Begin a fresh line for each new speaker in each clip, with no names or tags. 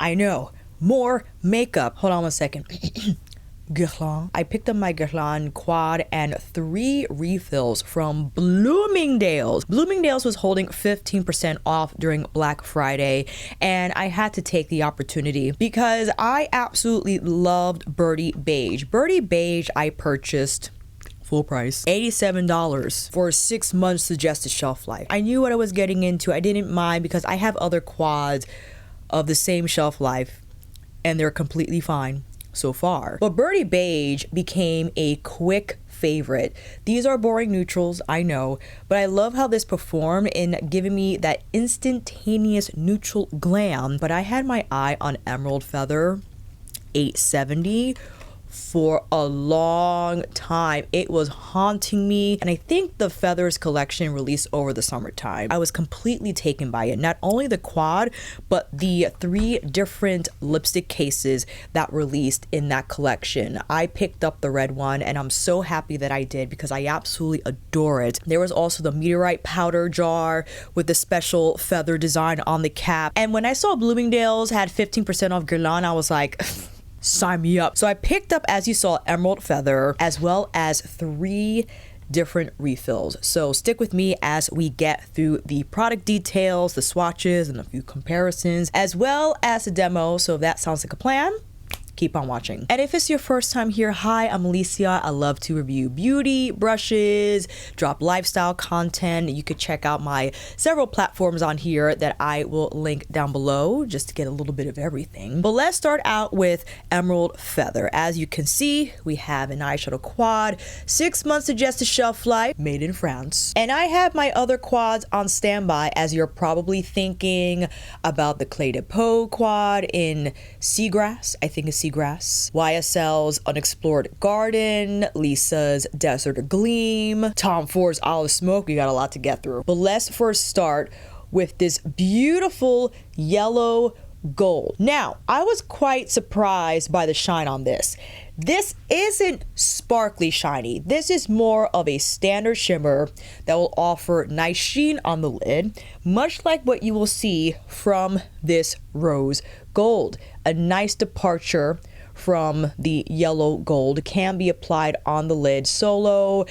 I know, more makeup. Hold on one second. Guerlain. I picked up my Guerlain quad and 3 refills from Bloomingdale's. Bloomingdale's was holding 15% off during Black Friday, and I had to take the opportunity because I absolutely loved Birdie Beige. Birdie Beige I purchased full price, $87 for 6 months suggested shelf life. I knew what I was getting into. I didn't mind because I have other quads of the same shelf life and they're completely fine so far. But Birdie Beige became a quick favorite. These are boring neutrals, I know, but I love how this performed in giving me that instantaneous neutral glam. But I had my eye on Emerald Feather 870 for a long time. It was haunting me, and I think the Feathers collection released over the summertime. I was completely taken by it. Not only the quad, but the 3 different lipstick cases that released in that collection. I picked up the red one, and I'm so happy that I did because I absolutely adore it. There was also the meteorite powder jar with the special feather design on the cap. And when I saw Bloomingdale's had 15% off Guerlain, I was like, sign me up. So I picked up, as you saw, Emerald Feather as well as 3 different refills. So stick with me as we get through the product details, the swatches, and a few comparisons, as well as a demo. So if that sounds like a plan, keep on watching. And if it's your first time here, hi, I'm Alicia. I love to review beauty, brushes, drop lifestyle content. You could check out my several platforms on here that I will link down below just to get a little bit of everything. But let's start out with Emerald Feather. As you can see, we have an eyeshadow quad, 6 months suggested shelf life, made in France. And I have my other quads on standby, as you're probably thinking about the Clé de Peau quad in Seagrass, I think it's Grass, YSL's Unexplored Garden, Lisa's Desert Gleam, Tom Ford's Olive Smoke. We got a lot to get through. But let's first start with this beautiful yellow gold. Now, I was quite surprised by the shine on this. This isn't sparkly shiny. This is more of a standard shimmer that will offer nice sheen on the lid, much like what you will see from this rose gold. A nice departure from the yellow gold, can be applied on the lid solo.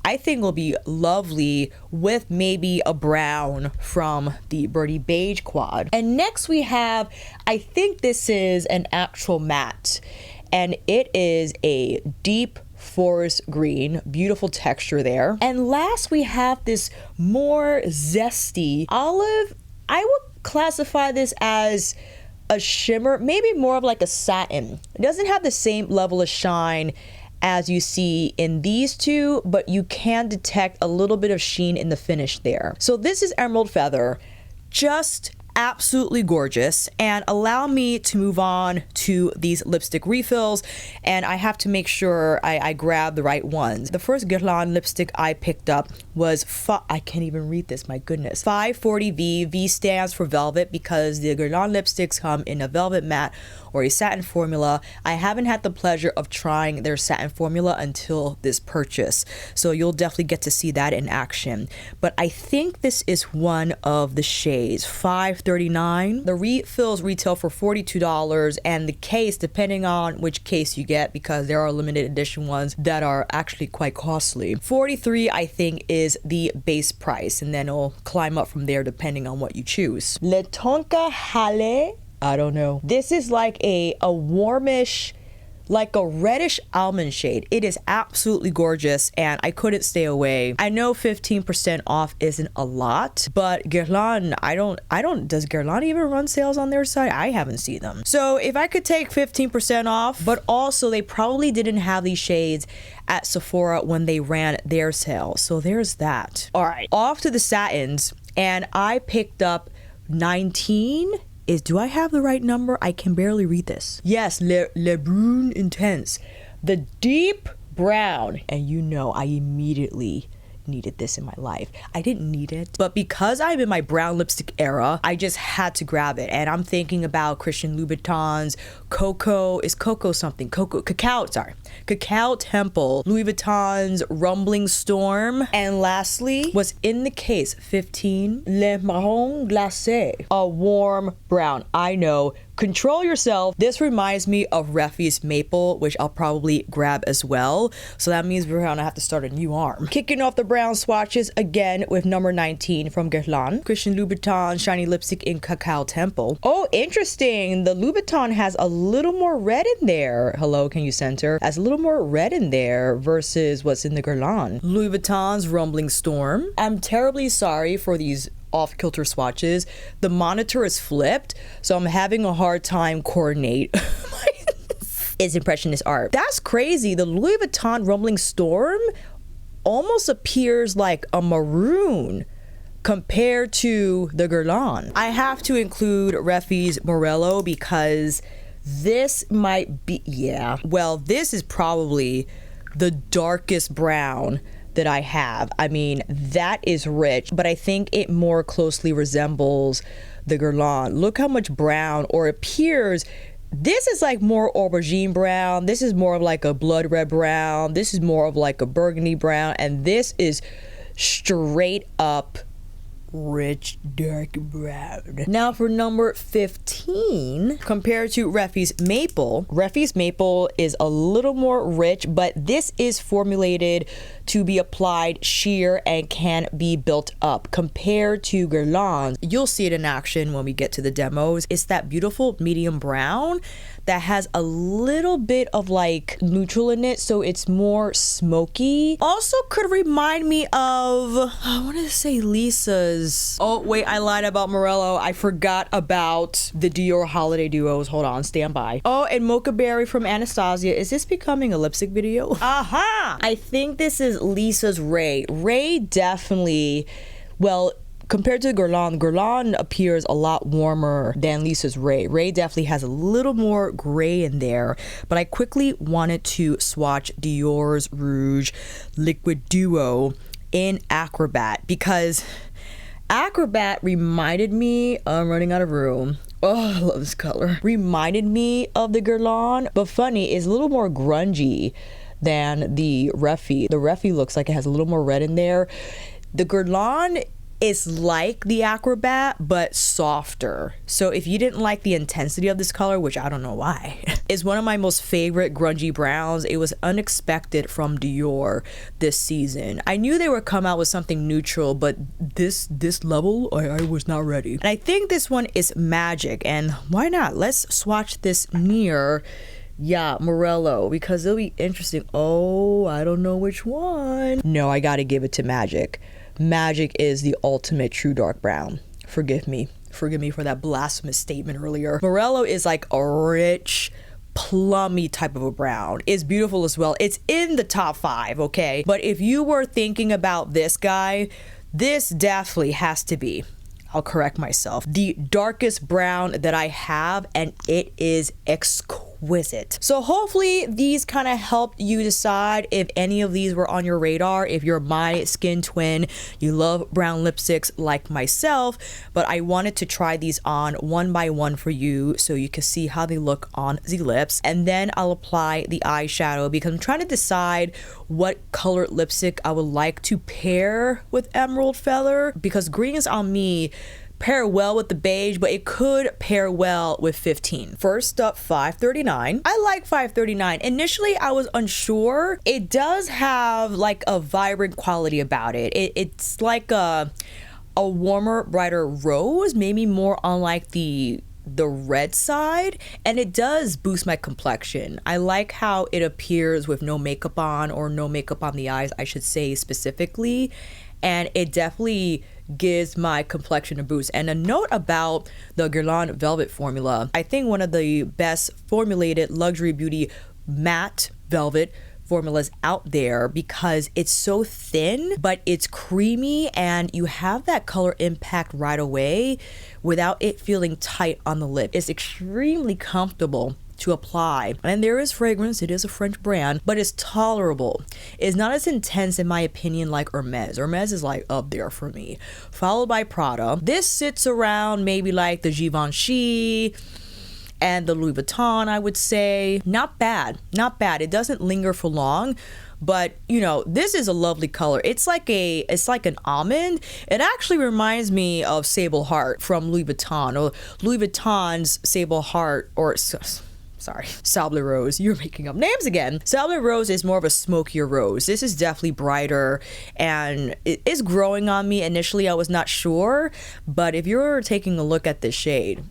I think will be lovely with maybe a brown from the Birdie Beige quad. And next we have, I think this is an actual matte, and it is a deep forest green, beautiful texture there. And last we have this more zesty olive. I would classify this as a shimmer, maybe more of like a satin. It doesn't have the same level of shine as you see in these two, but you can detect a little bit of sheen in the finish there. So this is Emerald Feather, just absolutely gorgeous. And allow me to move on to these lipstick refills, and I have to make sure I grab the right ones. The first Guerlain lipstick I picked up was I can't even read this, my goodness, 540V. V stands for velvet because the Guerlain lipsticks come in a velvet matte or a satin formula. I haven't had the pleasure of trying their satin formula until this purchase, so you'll definitely get to see that in action. But I think this is one of the shades, 539. The refills retail for $42, and the case, depending on which case you get, because there are limited edition ones that are actually quite costly. $43 I think is the base price, and then it'll climb up from there depending on what you choose. Le TONKA HALÉ, I don't know. This is like a warmish, like a reddish almond shade. It is absolutely gorgeous, and I couldn't stay away. I know 15% off isn't a lot, but Guerlain, does Guerlain even run sales on their site? I haven't seen them. So if I could take 15% off, but also they probably didn't have these shades at Sephora when they ran their sale. So there's that. All right, off to the satins, and I picked up 19. Do I have the right number? I can barely read this. Yes, Le Brun Intense. The deep brown. And you know, I immediately needed this in my life. I didn't need it, but because I'm in my brown lipstick era, I just had to grab it. And I'm thinking about Christian Louboutin's Cacao Temple, Louis Vuitton's Rumbling Storm, and lastly was in the case 15, Le Marron Glacé, a warm brown. I know, Control yourself. This reminds me of Refi's Maple, which I'll probably grab as well. So that means we're gonna have to start a new arm. Kicking off the brown swatches again with number 19 from Guerlain. Christian Louboutin Shiny Lipstick in Cacao Temple. Oh, interesting. The Louboutin has a little more red in there. Hello, can you center? Has a little more red in there versus what's in the Guerlain. Louis Vuitton's Rumbling Storm. I'm terribly sorry for these off-kilter swatches. The monitor is flipped, so I'm having a hard time coordinate it's impressionist art. That's crazy. The Louis Vuitton Rumbling Storm almost appears like a maroon compared to the Guerlain. I have to include Refi's Morello because this might be, yeah, well, this is probably the darkest brown that I have. I mean, that is rich, but I think it more closely resembles the Guerlain. Look how much brown, or appears, this is like more aubergine brown. This is more of like a blood red brown. This is more of like a burgundy brown. And this is straight up rich dark brown. Now for number 15, compared to Refi's Maple. Refi's Maple is a little more rich, but this is formulated to be applied sheer and can be built up. Compared to Guerlain, you'll see it in action when we get to the demos. It's that beautiful medium brown that has a little bit of like neutral in it, so it's more smoky. Also could remind me of, I want to say Lisa's. Oh wait, I lied about Morello. I forgot about the Dior holiday duos. Hold on, stand by. Oh, and Mocha Berry from Anastasia. Is this becoming a lipstick video? Aha! I think this is Lisa's Ray. Ray definitely, well, compared to Guerlain, Guerlain appears a lot warmer than Lisa's Ray. Ray definitely has a little more gray in there, but I quickly wanted to swatch Dior's Rouge Liquid Duo in Acrobat because Acrobat reminded me, I'm running out of room. Oh, I love this color. Reminded me of the Guerlain, but funny, it's a little more grungy than the Refi. The Refi looks like it has a little more red in there. The Guerlain is like the Acrobat, but softer. So if you didn't like the intensity of this color, which I don't know why, is one of my most favorite grungy browns. It was unexpected from Dior this season. I knew they would come out with something neutral, but this level, I was not ready. And I think this one is magic, and why not? Let's swatch this near, yeah, Morello, because it'll be interesting. Oh, I don't know which one. No, I gotta give it to Magic. Magic is the ultimate true dark brown. Forgive me for that blasphemous statement earlier. Morello is like a rich, plummy type of a brown. It's beautiful as well. It's in the top 5, okay? But if you were thinking about this guy, this definitely has to be, I'll correct myself, the darkest brown that I have, and it is exquisite. So hopefully these kind of helped you decide if any of these were on your radar. If you're my skin twin, you love brown lipsticks like myself, but I wanted to try these on one by one for you so you can see how they look on the lips, and then I'll apply the eyeshadow because I'm trying to decide what color lipstick I would like to pair with Emerald Feather, because Greens on Me pair well with the beige, but it could pair well with 15. First up, 539. I like 539. Initially, I was unsure. It does have like a vibrant quality about it. It's like a warmer, brighter rose, maybe more on like the red side, and it does boost my complexion. I like how it appears with no makeup on, or no makeup on the eyes, I should say specifically, and it definitely gives my complexion a boost. And a note about the Guerlain Velvet formula, I think one of the best formulated luxury beauty matte velvet formulas out there, because it's so thin but it's creamy and you have that color impact right away without it feeling tight on the lip. It's extremely comfortable to apply, and there is fragrance. It is a French brand, but it's tolerable. It's not as intense in my opinion like Hermes. Hermes is like up there for me, followed by Prada. This sits around maybe like the Givenchy And the Louis Vuitton, I would say, not bad, not bad. It doesn't linger for long. But you know, this is a lovely color. It's like an almond. It actually reminds me of Sable Heart from Louis Vuitton, or Louis Vuitton's Sable Heart, or sorry, Sable Rose. You're making up names again. Sable Rose is more of a smokier rose. This is definitely brighter, and it is growing on me. Initially, I was not sure, but if you're taking a look at this shade,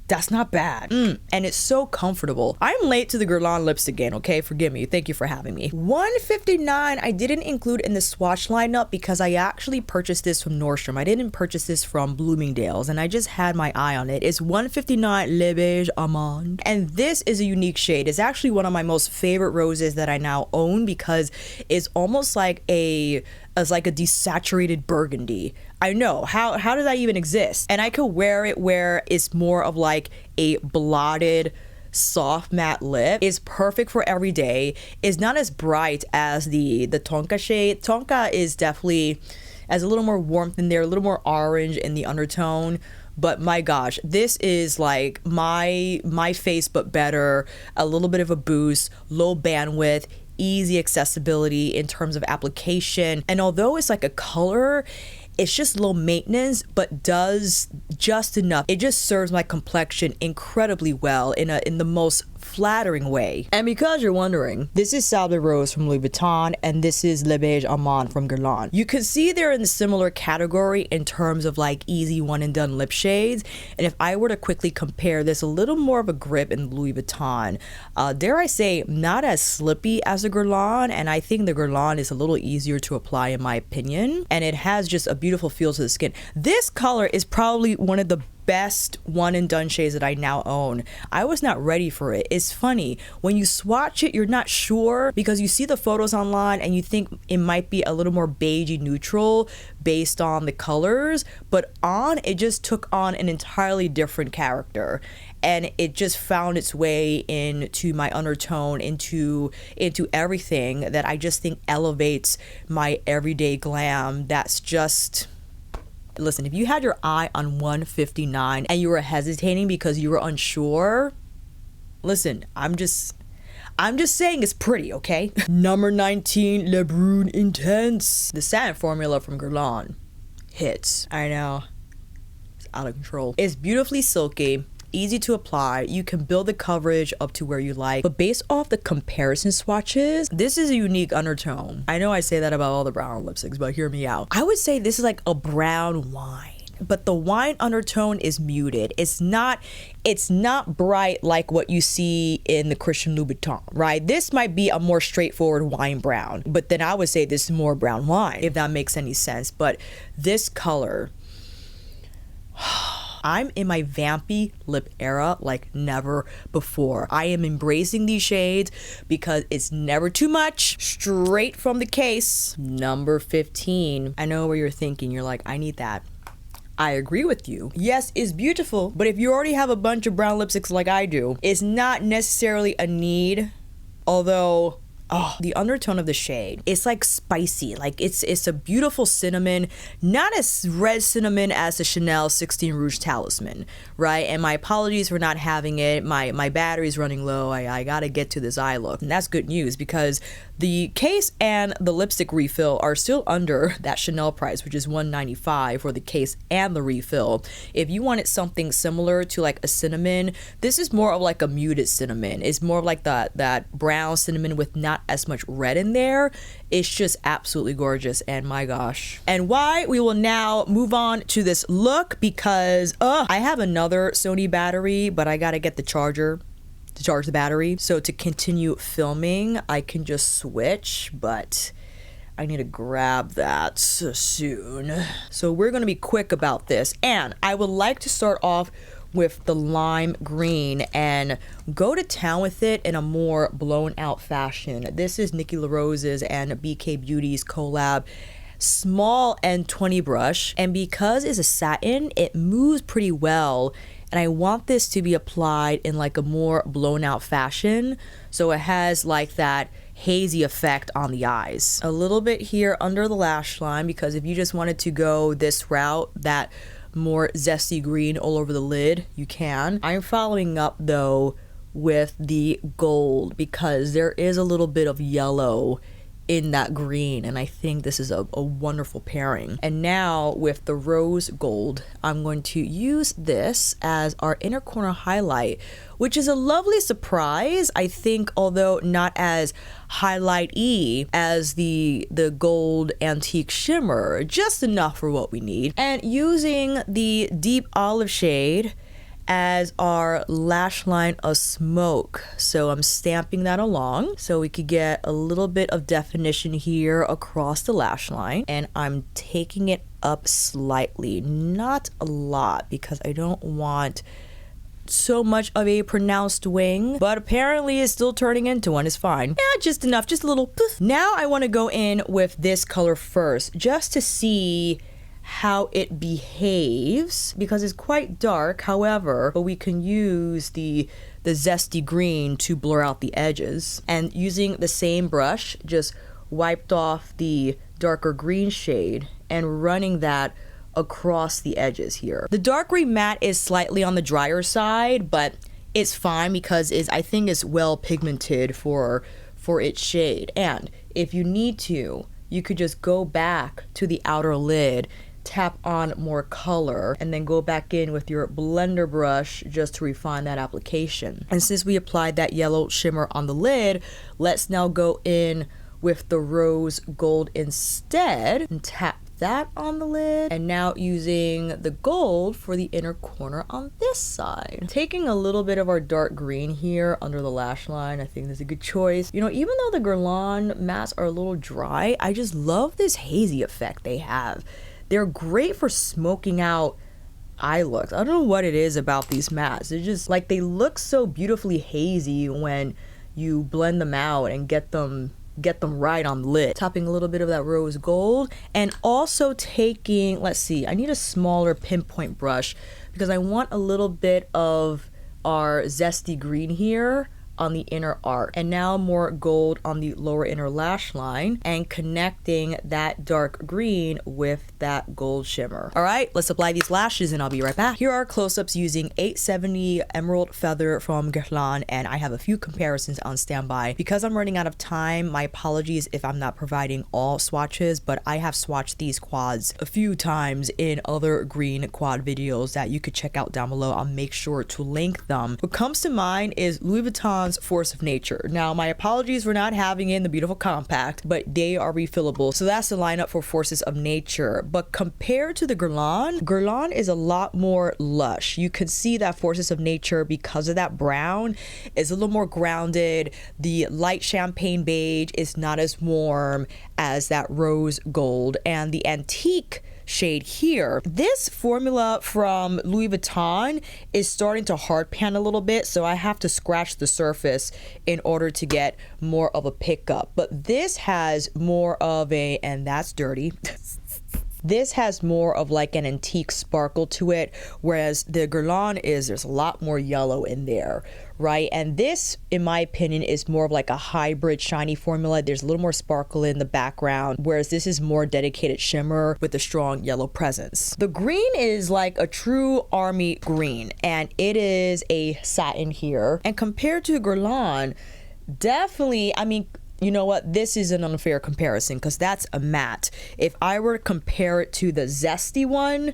that's not bad. And it's so comfortable. I'm late to the Guerlain lips again, okay? Forgive me. Thank you for having me. $159 I didn't include in the swatch lineup because I actually purchased this from Nordstrom. I didn't purchase this from Bloomingdale's, and I just had my eye on it. It's $159 Le Beige Amande. And this is a unique shade. It's actually one of my most favorite roses that I now own because it's almost like a desaturated burgundy. I know, how does that even exist? And I could wear it where it's more of like a blotted soft matte lip. It's perfect for every day. It's not as bright as the Tonka shade. Tonka is definitely has a little more warmth in there, a little more orange in the undertone. But my gosh, this is like my face but better. A little bit of a boost, low bandwidth, easy accessibility in terms of application. And although it's like a color, it's just low maintenance, but does just enough. It just serves my complexion incredibly well in the most flattering way. And because you're wondering, this is Sable Rose from Louis Vuitton, and this is Le Beige Amande from Guerlain. You can see they're in the similar category in terms of like easy one and done lip shades. And if I were to quickly compare, there's a little more of a grip in Louis Vuitton. Dare I say, not as slippy as the Guerlain, and I think the Guerlain is a little easier to apply in my opinion. And it has just a beautiful feel to the skin. This color is probably one of the best one and done shades that I now own. I was not ready for it. It's funny, when you swatch it, you're not sure because you see the photos online and you think it might be a little more beigey neutral based on the colors, but on it just took on an entirely different character, and it just found its way into my undertone, into everything that I just think elevates my everyday glam. That's just, listen, if you had your eye on 159 and you were hesitating because you were unsure, listen, I'm just saying it's pretty, okay? Number 19, Le Brun Intense. The satin formula from Guerlain hits. I know, it's out of control. It's beautifully silky, easy to apply. You can build the coverage up to where you like, but based off the comparison swatches, this is a unique undertone. I know I say that about all the brown lipsticks, but hear me out. I would say this is like a brown wine, but the wine undertone is muted. It's not bright like what you see in the Christian Louboutin, right? This might be a more straightforward wine brown, but then I would say this is more brown wine, if that makes any sense. But this color, I'm in my vampy lip era like never before. I am embracing these shades because it's never too much. Straight from the case. Number 15. I know where you're thinking. You're like, I need that. I agree with you. Yes, it's beautiful, but if you already have a bunch of brown lipsticks like I do, it's not necessarily a need. Although, oh, the undertone of the shade, it's like spicy, like it's a beautiful cinnamon, not as red cinnamon as the Chanel 16 Rouge Talisman, right? And my apologies for not having it. My battery's running low. I gotta get to this eye look, and that's good news because the case and the lipstick refill are still under that Chanel price, which is $195 for the case and the refill. If you wanted something similar to like a cinnamon, this is more of like a muted cinnamon. It's more of like that brown cinnamon with not as much red in there. It's just absolutely gorgeous, and my gosh. And why we will now move on to this look because I have another Sony battery, but I gotta get the charger to charge the battery. So to continue filming, I can just switch, but I need to grab that soon. So we're gonna be quick about this, and I would like to start off with the lime green and go to town with it in a more blown out fashion. This is Nikki LaRose's and BK Beauty's collab small N20 brush, and because it's a satin, it moves pretty well, and I want this to be applied in like a more blown out fashion, so it has like that hazy effect on the eyes. A little bit here under the lash line, because if you just wanted to go this route, that more zesty green all over the lid, you can. I'm following up though with the gold because there is a little bit of yellow in that green, and I think this is a wonderful pairing. And now with the rose gold, I'm going to use this as our inner corner highlight, which is a lovely surprise, I think, although not as highlight-y as the gold antique shimmer, just enough for what we need. And using the deep olive shade as our lash line of smoke. So I'm stamping that along so we could get a little bit of definition here across the lash line. And I'm taking it up slightly, not a lot, because I don't want so much of a pronounced wing, but apparently it's still turning into one. It's fine. Yeah, just enough, just a little poof. Now I want to go in with this color first, just to see how it behaves, because it's quite dark. However, but we can use the zesty green to blur out the edges. And using the same brush, just wiped off the darker green shade and running that across the edges here. The dark green matte is slightly on the drier side, but it's fine because I think it's well pigmented for its shade. And if you need to, you could just go back to the outer lid, tap on more color, and then go back in with your blender brush just to refine that application. And since we applied that yellow shimmer on the lid, let's now go in with the rose gold instead and tap that on the lid. And now using the gold for the inner corner on this side. Taking a little bit of our dark green here under the lash line, I think that's a good choice. You know, even though the Guerlain mattes are a little dry, I just love this hazy effect they have. They're great for smoking out eye looks. I don't know what it is about these mattes. They're just like, they look so beautifully hazy when you blend them out and get them right on the lid. Topping a little bit of that rose gold, and also taking, let's see, I need a smaller pinpoint brush because I want a little bit of our zesty green here on the inner arc, and now more gold on the lower inner lash line and connecting that dark green with that gold shimmer. All right, let's apply these lashes and I'll be right back. Here are close-ups using 870 Emerald Feather from Guerlain, and I have a few comparisons on standby. Because I'm running out of time, my apologies if I'm not providing all swatches, but I have swatched these quads a few times in other green quad videos that you could check out down below. I'll make sure to link them. What comes to mind is Louis Vuitton's Force of Nature. Now, my apologies for not having it in the beautiful compact, but they are refillable. So that's the lineup for Forces of Nature. But compared to the Guerlain is a lot more lush. You can see that Forces of Nature, because of that brown, is a little more grounded. The light champagne beige is not as warm as that rose gold, and the antique shade here. This formula from Louis Vuitton is starting to hard pan a little bit, so I have to scratch the surface in order to get more of a pickup. But this has more of a, and that's dirty. This has more of like an antique sparkle to it, whereas the Guerlain there's a lot more yellow in there, right? And this, in my opinion, is more of like a hybrid shiny formula. There's a little more sparkle in the background, whereas this is more dedicated shimmer with a strong yellow presence. The green is like a true army green, and it is a satin here. And compared to Guerlain, definitely, I mean, you know what? This is an unfair comparison because that's a matte. If I were to compare it to the zesty one,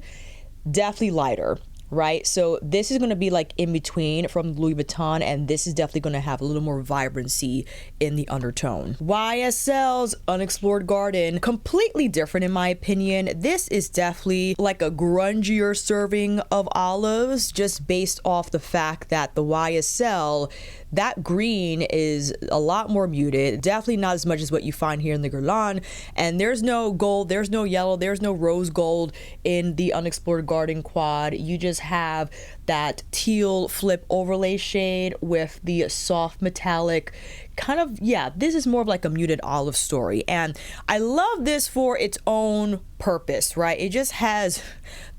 definitely lighter, right? So this is going to be like in between from Louis Vuitton, and this is definitely going to have a little more vibrancy in the undertone. YSL's Unexplored Garden, completely different in my opinion. This is definitely like a grungier serving of olives, just based off the fact that the YSL, that green is a lot more muted, definitely not as much as what you find here in the Guerlain. And there's no gold, there's no yellow, there's no rose gold in the Unexplored Garden quad. You just have that teal flip overlay shade with the soft metallic kind of, yeah, this is more of like a muted olive story. And I love this for its own purpose, right? It just has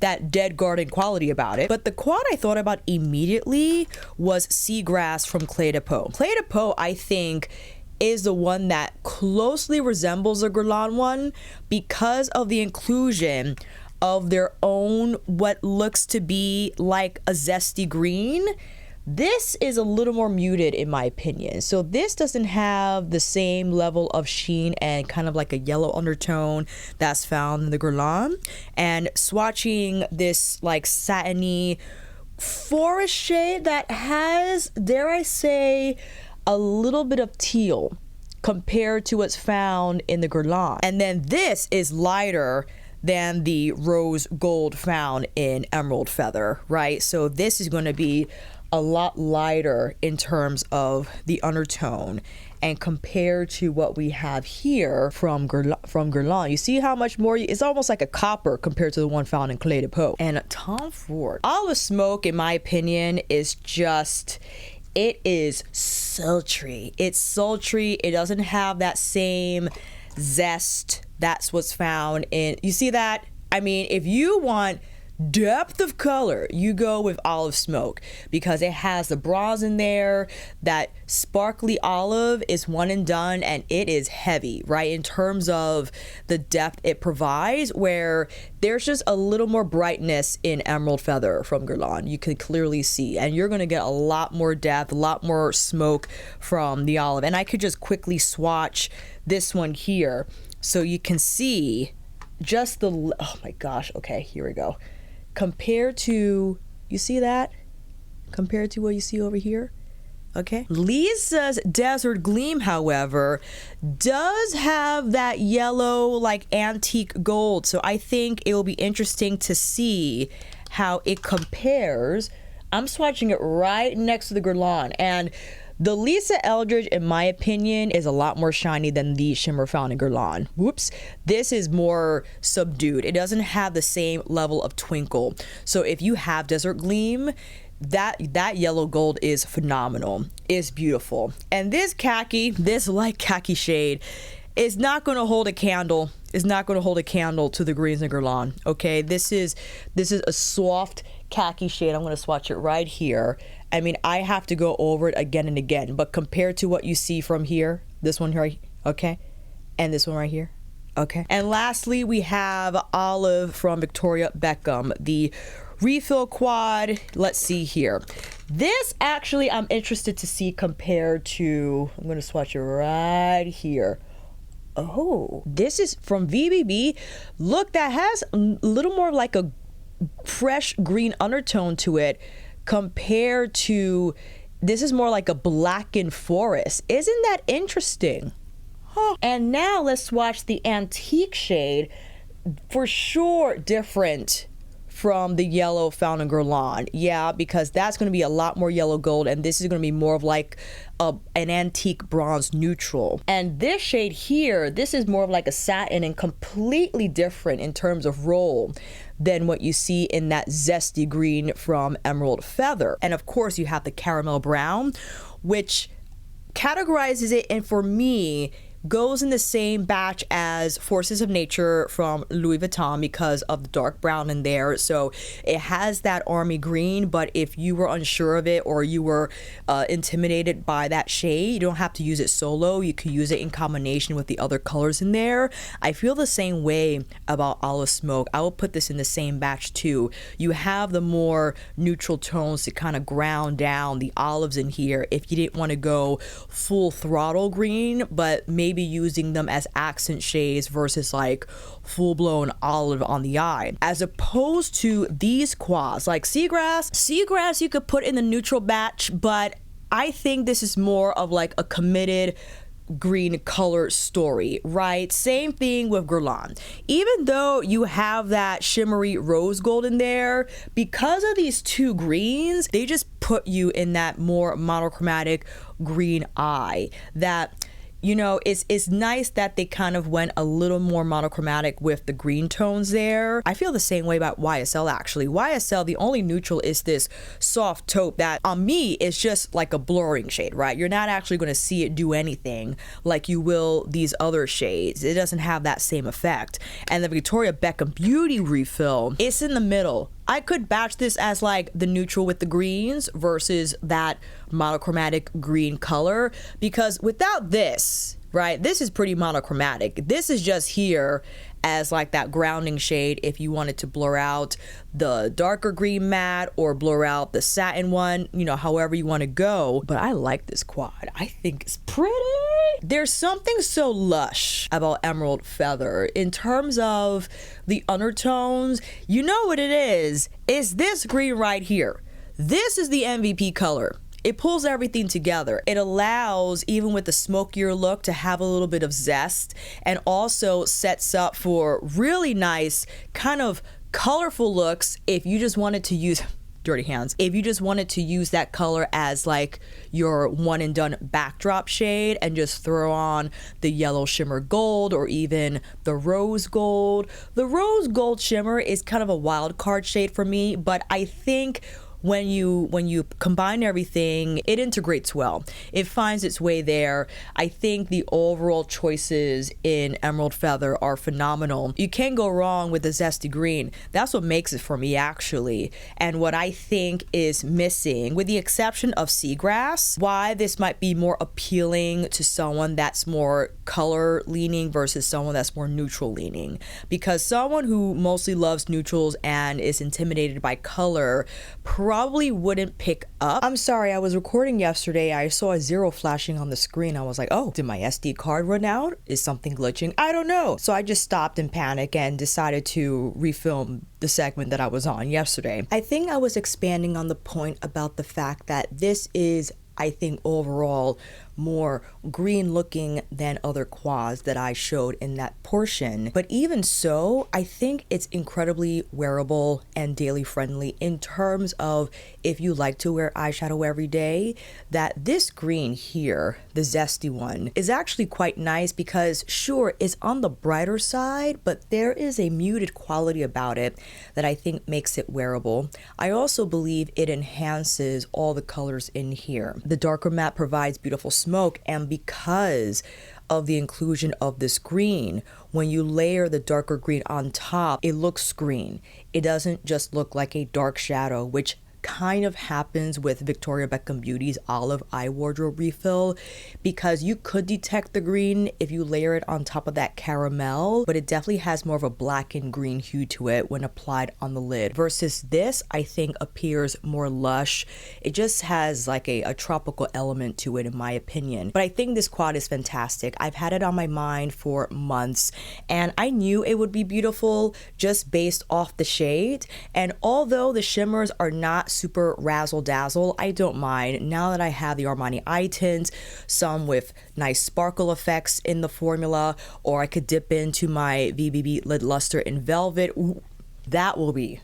that dead garden quality about it. But the quad I thought about immediately was Seagrass from Clé de Peau. Clé de Peau, I think, is the one that closely resembles the Guerlain one because of the inclusion of their own what looks to be like a zesty green. This is a little more muted in my opinion. So this doesn't have the same level of sheen and kind of like a yellow undertone that's found in the Guerlain. And swatching this like satiny forest shade that has, dare I say, a little bit of teal compared to what's found in the Guerlain. And then this is lighter than the rose gold found in Emerald Feather, right? So this is going to be a lot lighter in terms of the undertone, and compared to what we have here from Guerlain, you see how much more it's almost like a copper compared to the one found in Clé de Peau. And Tom Ford, Olive Smoke, in my opinion, is just, it is sultry. It's sultry. It doesn't have that same zest. That's what's found in, you see that? I mean, if you want depth of color, you go with Olive Smoke because it has the bronze in there. That sparkly olive is one and done, and it is heavy, right, in terms of the depth it provides, where there's just a little more brightness in Emerald Feather from Guerlain. You can clearly see, and you're going to get a lot more depth, a lot more smoke from the olive. And I could just quickly swatch this one here so you can see just the, oh my gosh, okay, here we go. Compared to, you see that? Compared to what you see over here? Okay. Lisa's Desert Gleam, however, does have that yellow, like antique gold. So I think it will be interesting to see how it compares. I'm swatching it right next to the Guerlain, and the Lisa Eldridge, in my opinion, is a lot more shiny than the shimmer found in Guerlain. Whoops. This is more subdued. It doesn't have the same level of twinkle. So if you have Desert Gleam, that yellow gold is phenomenal. It's beautiful. And this khaki, this light khaki shade, is not going to hold a candle. It's not going to hold a candle to the greens in Guerlain. Okay, this is a soft khaki shade. I'm going to swatch it right here. I mean, I have to go over it again and again, but compared to what you see from here, this one right, okay, and this one right here, okay. And lastly, we have Olive from Victoria Beckham, the refill quad. Let's see here. This actually I'm interested to see compared to, I'm going to swatch it right here. Oh, this is from VBB. Look, that has a little more like a fresh green undertone to it compared to, this is more like a blackened forest. Isn't that interesting? Huh. And now let's swatch the antique shade. For sure different from the yellow found in Guerlain. Yeah, because that's going to be a lot more yellow gold, and this is going to be more of like an antique bronze neutral. And this shade here, this is more of like a satin and completely different in terms of roll than what you see in that zesty green from Emerald Feather. And of course you have the caramel brown, which categorizes it, and for me goes in the same batch as Forces of Nature from Louis Vuitton because of the dark brown in there. So it has that army green, but if you were unsure of it or you were intimidated by that shade, you don't have to use it solo. You could use it in combination with the other colors in there. I feel the same way about Olive Smoke. I will put this in the same batch too. You have the more neutral tones to kind of ground down the olives in here if you didn't want to go full throttle green, but maybe using them as accent shades versus like full-blown olive on the eye, as opposed to these quads like seagrass you could put in the neutral batch, but I think this is more of like a committed green color story, right? Same thing with Guerlain. Even though you have that shimmery rose gold in there, because of these two greens, they just put you in that more monochromatic green eye that, you know, it's nice that they kind of went a little more monochromatic with the green tones there. I feel the same way about YSL actually. YSL, the only neutral is this soft taupe that on me is just like a blurring shade, right? You're not actually going to see it do anything like you will these other shades. It doesn't have that same effect. And the Victoria Beckham Beauty refill, it's in the middle. I could batch this as like the neutral with the greens versus that monochromatic green color, because without this, right, this is pretty monochromatic. This is just here as like that grounding shade if you wanted to blur out the darker green matte or blur out the satin one, you know, however you want to go. But I like this quad. I think it's pretty. There's something so lush about Emerald Feather in terms of the undertones. You know what it is? It's this green right here. This is the MVP color. It pulls everything together. It allows, even with the smokier look, to have a little bit of zest, and also sets up for really nice kind of colorful looks if you just wanted to use dirty hands. If you just wanted to use that color as like your one and done backdrop shade and just throw on the yellow shimmer gold or even the rose gold. The rose gold shimmer is kind of a wild card shade for me, but I think when you combine everything, it integrates well. It finds its way there. I think the overall choices in Emerald Feather are phenomenal. You can't go wrong with the zesty green. That's what makes it for me, actually. And what I think is missing, with the exception of seagrass, why this might be more appealing to someone that's more color leaning versus someone that's more neutral leaning. Because someone who mostly loves neutrals and is intimidated by color probably wouldn't pick up. I'm sorry, I was recording yesterday. I saw a 0 flashing on the screen. I was like, oh, did my SD card run out? Is something glitching? I don't know. So I just stopped in panic and decided to refilm the segment that I was on yesterday. I think I was expanding on the point about the fact that this is, I think, overall more green looking than other quads that I showed in that portion. But even so, I think it's incredibly wearable and daily friendly in terms of if you like to wear eyeshadow every day, that this green here, the zesty one, is actually quite nice because sure, it's on the brighter side, but there is a muted quality about it that I think makes it wearable. I also believe it enhances all the colors in here. The darker matte provides beautiful smoke, and because of the inclusion of this green, when you layer the darker green on top, it looks green. It doesn't just look like a dark shadow, which kind of happens with Victoria Beckham Beauty's olive eye wardrobe refill, because you could detect the green if you layer it on top of that caramel, but it definitely has more of a black and green hue to it when applied on the lid, versus this I think appears more lush. It just has like a tropical element to it in my opinion. But I think this quad is fantastic. I've had it on my mind for months and I knew it would be beautiful just based off the shade, and although the shimmers are not super razzle dazzle, I don't mind now that I have the Armani eye tint, some with nice sparkle effects in the formula, or I could dip into my VBB lid luster in velvet. Ooh, that will be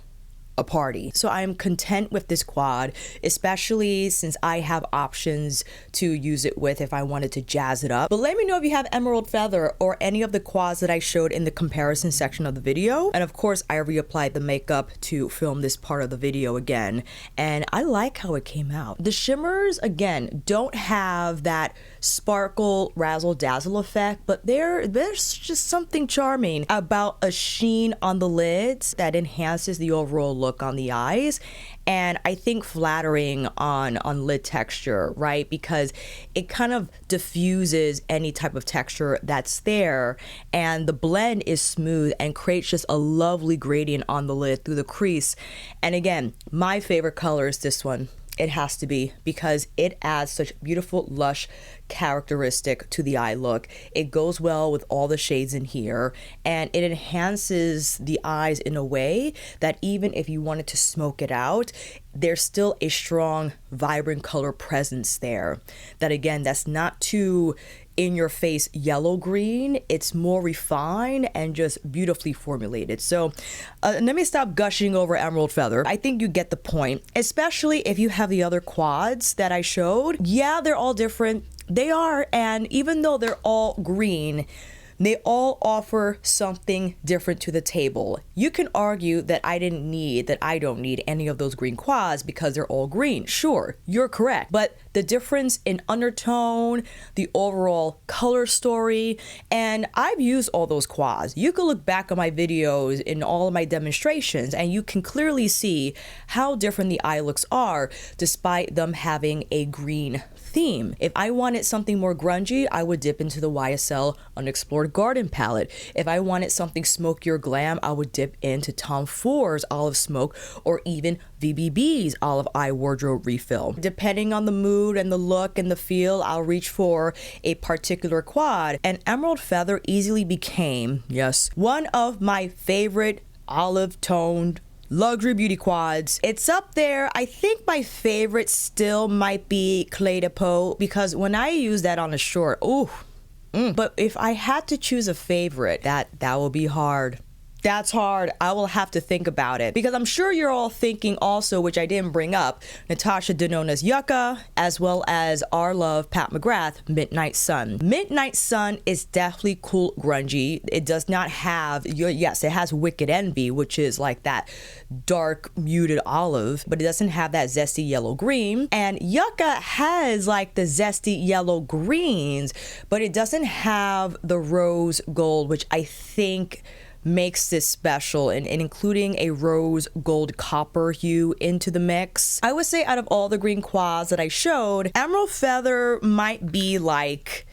a party. So I'm content with this quad, especially since I have options to use it with if I wanted to jazz it up. But let me know if you have Emerald Feather or any of the quads that I showed in the comparison section of the video. And of course, I reapplied the makeup to film this part of the video again, and I like how it came out. The shimmers, again, don't have that sparkle razzle dazzle effect, but there's just something charming about a sheen on the lids that enhances the overall look on the eyes, and I think flattering on lid texture, right? Because it kind of diffuses any type of texture that's there, and the blend is smooth and creates just a lovely gradient on the lid through the crease. And again, my favorite color is this one. It has to be, because it adds such beautiful lush characteristic to the eye look. It goes well with all the shades in here, and it enhances the eyes in a way that even if you wanted to smoke it out, there's still a strong vibrant color presence there. That again, that's not too in your face yellow green. It's more refined and just beautifully formulated. So let me stop gushing over Emerald Feather. I think you get the point, especially if you have the other quads that I showed. Yeah, they're all different. They are, and even though they're all green, they all offer something different to the table. You can argue that I don't need any of those green quads because they're all green. Sure, you're correct. But the difference in undertone, the overall color story, and I've used all those quads. You can look back on my videos in all of my demonstrations and you can clearly see how different the eye looks are despite them having a green theme. If I wanted something more grungy, I would dip into the YSL Unexplored Garden palette. If I wanted something smoky or glam, I would dip into Tom Ford's Olive Smoke or even VBB's Olive Eye Wardrobe Refill. Depending on the mood and the look and the feel, I'll reach for a particular quad, and Emerald Feather easily became, yes, one of my favorite olive-toned luxury beauty quads. It's up there. I think my favorite still might be Clé de Peau, because when I use that on a short, ooh, but if I had to choose a favorite, that will be hard. That's hard. I will have to think about it, because I'm sure you're all thinking also, which I didn't bring up, Natasha Denona's Yucca, as well as our love Pat McGrath, Midnight Sun. Midnight Sun is definitely cool grungy. It does not have yes, it has Wicked Envy, which is like that dark muted olive, but it doesn't have that zesty yellow green. And Yucca has like the zesty yellow greens, but it doesn't have the rose gold, which I think makes this special, and including a rose gold copper hue into the mix. I would say out of all the green quads that I showed, Emerald Feather might be like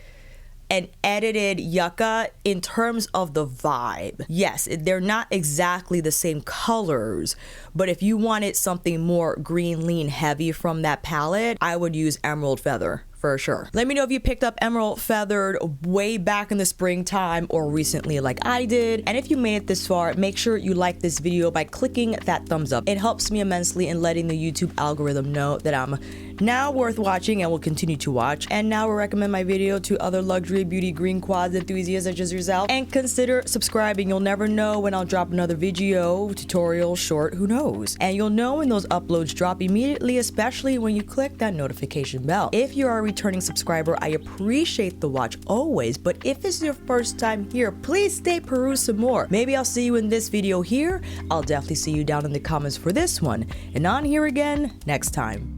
an edited Yucca in terms of the vibe. Yes, they're not exactly the same colors, but if you wanted something more green lean heavy from that palette, I would use Emerald Feather for sure. Let me know if you picked up Emerald Feathered way back in the springtime or recently like I did. And if you made it this far, make sure you like this video by clicking that thumbs up. It helps me immensely in letting the YouTube algorithm know that I'm now worth watching and will continue to watch. And now will recommend my video to other luxury beauty green quads enthusiasts such as yourself. And consider subscribing. You'll never know when I'll drop another video, tutorial, short, who knows. And you'll know when those uploads drop immediately, especially when you click that notification bell. If you are a returning subscriber, I appreciate the watch always, but if it's your first time here, please stay peruse some more. Maybe I'll see you in this video here. I'll definitely see you down in the comments for this one, and on here again next time.